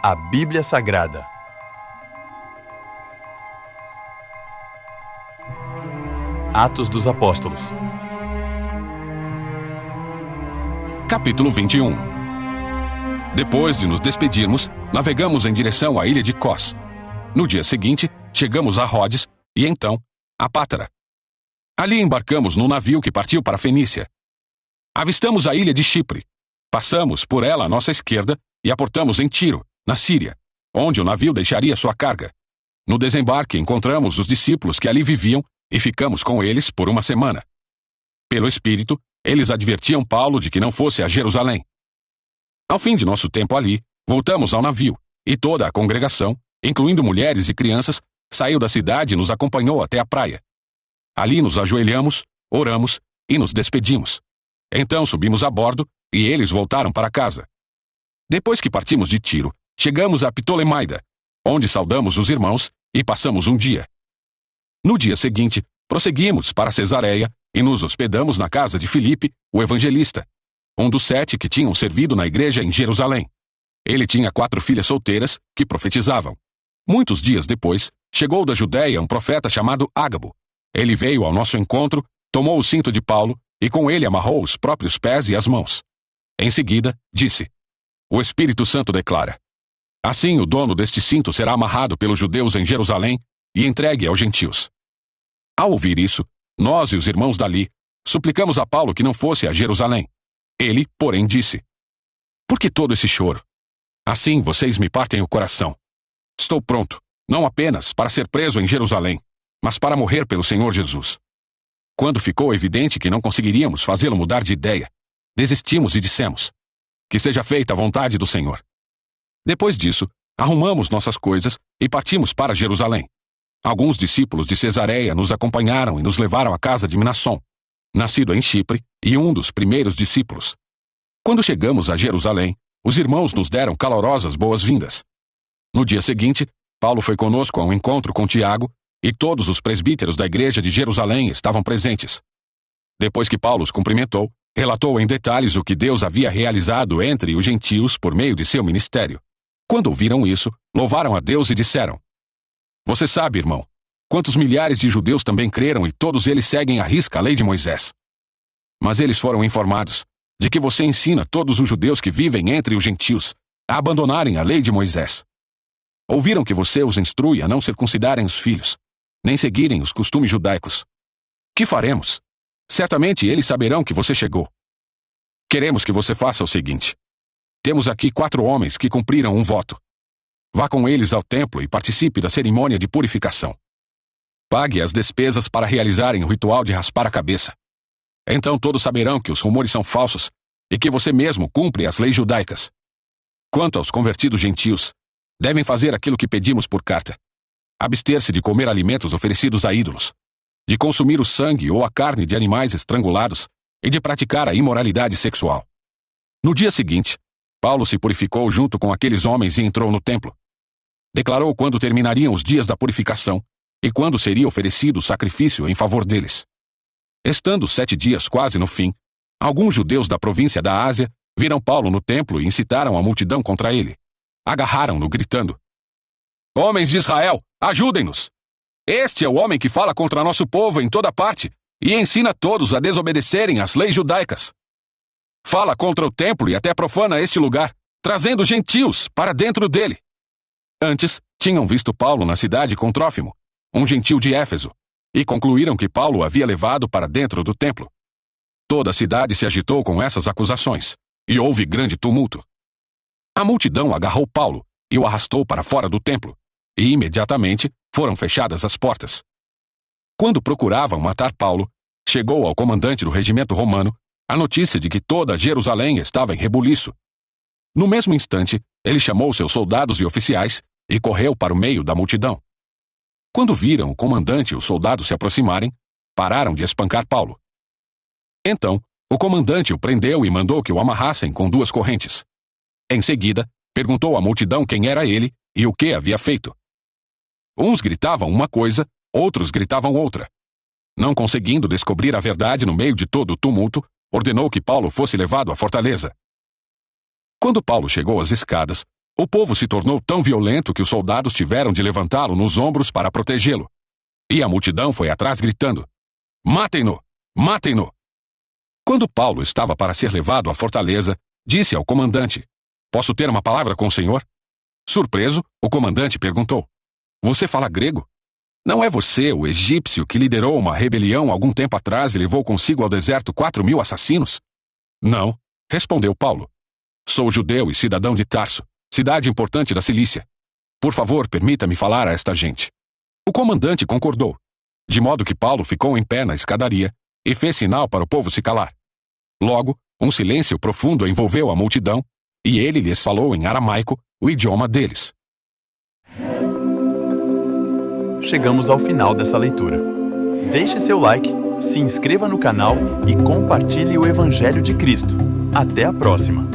A Bíblia Sagrada. Atos dos Apóstolos. Capítulo 21. Depois de nos despedirmos, navegamos em direção à ilha de Cós. No dia seguinte, chegamos a Rhodes e então a Pátara. Ali embarcamos num navio que partiu para a Fenícia. Avistamos a ilha de Chipre. Passamos por ela à nossa esquerda e aportamos em Tiro, na Síria, onde o navio deixaria sua carga. No desembarque, encontramos os discípulos que ali viviam e ficamos com eles por uma semana. Pelo Espírito, eles advertiam Paulo de que não fosse a Jerusalém. Ao fim de nosso tempo ali, voltamos ao navio, e toda a congregação, incluindo mulheres e crianças, saiu da cidade e nos acompanhou até a praia. Ali nos ajoelhamos, oramos e nos despedimos. Então subimos a bordo e eles voltaram para casa. Depois que partimos de Tiro, chegamos a Ptolemaida, onde saudamos os irmãos e passamos um dia. No dia seguinte, prosseguimos para Cesareia e nos hospedamos na casa de Filipe, o evangelista, um dos 7 que tinham servido na igreja em Jerusalém. Ele tinha 4 filhas solteiras que profetizavam. Muitos dias depois, chegou da Judéia um profeta chamado Ágabo. Ele veio ao nosso encontro, tomou o cinto de Paulo e com ele amarrou os próprios pés e as mãos. Em seguida, disse: "O Espírito Santo declara: assim o dono deste cinto será amarrado pelos judeus em Jerusalém e entregue aos gentios." Ao ouvir isso, nós e os irmãos dali suplicamos a Paulo que não fosse a Jerusalém. Ele, porém, disse: "Por que todo esse choro? Assim vocês me partem o coração. Estou pronto, não apenas para ser preso em Jerusalém, mas para morrer pelo Senhor Jesus." Quando ficou evidente que não conseguiríamos fazê-lo mudar de ideia, desistimos e dissemos: "Que seja feita a vontade do Senhor." Depois disso, arrumamos nossas coisas e partimos para Jerusalém. Alguns discípulos de Cesareia nos acompanharam e nos levaram à casa de Mnasson, nascido em Chipre e um dos primeiros discípulos. Quando chegamos a Jerusalém, os irmãos nos deram calorosas boas-vindas. No dia seguinte, Paulo foi conosco a um encontro com Tiago e todos os presbíteros da igreja de Jerusalém estavam presentes. Depois que Paulo os cumprimentou, relatou em detalhes o que Deus havia realizado entre os gentios por meio de seu ministério. Quando ouviram isso, louvaram a Deus e disseram: "Você sabe, irmão, quantos milhares de judeus também creram e todos eles seguem à risca a lei de Moisés. Mas eles foram informados de que você ensina todos os judeus que vivem entre os gentios a abandonarem a lei de Moisés. Ouviram que você os instrui a não circuncidarem os filhos, nem seguirem os costumes judaicos. Que faremos? Certamente eles saberão que você chegou. Queremos que você faça o seguinte: temos aqui 4 homens que cumpriram um voto. Vá com eles ao templo e participe da cerimônia de purificação. Pague as despesas para realizarem o ritual de raspar a cabeça. Então todos saberão que os rumores são falsos e que você mesmo cumpre as leis judaicas. Quanto aos convertidos gentios, devem fazer aquilo que pedimos por carta: abster-se de comer alimentos oferecidos a ídolos, de consumir o sangue ou a carne de animais estrangulados e de praticar a imoralidade sexual." No dia seguinte, Paulo se purificou junto com aqueles homens e entrou no templo. Declarou quando terminariam os dias da purificação e quando seria oferecido o sacrifício em favor deles. Estando 7 dias quase no fim, alguns judeus da província da Ásia viram Paulo no templo e incitaram a multidão contra ele. Agarraram-no, gritando: "Homens de Israel, ajudem-nos! Este é o homem que fala contra nosso povo em toda parte e ensina todos a desobedecerem às leis judaicas. Fala contra o templo e até profana este lugar, trazendo gentios para dentro dele." Antes, tinham visto Paulo na cidade com Trófimo, um gentil de Éfeso, e concluíram que Paulo o havia levado para dentro do templo. Toda a cidade se agitou com essas acusações, e houve grande tumulto. A multidão agarrou Paulo e o arrastou para fora do templo, e imediatamente foram fechadas as portas. Quando procuravam matar Paulo, chegou ao comandante do regimento romano a notícia de que toda Jerusalém estava em rebuliço. No mesmo instante, ele chamou seus soldados e oficiais e correu para o meio da multidão. Quando viram o comandante e os soldados se aproximarem, pararam de espancar Paulo. Então, o comandante o prendeu e mandou que o amarrassem com 2 correntes. Em seguida, perguntou à multidão quem era ele e o que havia feito. Uns gritavam uma coisa, outros gritavam outra. Não conseguindo descobrir a verdade no meio de todo o tumulto, ordenou que Paulo fosse levado à fortaleza. Quando Paulo chegou às escadas, O povo se tornou tão violento que os soldados tiveram de levantá-lo nos ombros para protegê-lo. E a multidão foi atrás gritando: "Matem-no! Matem-no!" Quando Paulo estava para ser levado à fortaleza, disse ao comandante: "Posso ter uma palavra com o senhor?" Surpreso, o comandante perguntou: "Você fala grego? Não é você o egípcio que liderou uma rebelião algum tempo atrás e levou consigo ao deserto 4.000 assassinos?" "Não", respondeu Paulo. "Sou judeu e cidadão de Tarso, cidade importante da Cilícia. Por favor, permita-me falar a esta gente." O comandante concordou, de modo que Paulo ficou em pé na escadaria e fez sinal para o povo se calar. Logo, um silêncio profundo envolveu a multidão e ele lhes falou em aramaico, o idioma deles. Chegamos ao final dessa leitura. Deixe seu like, se inscreva no canal e compartilhe o Evangelho de Cristo. Até a próxima!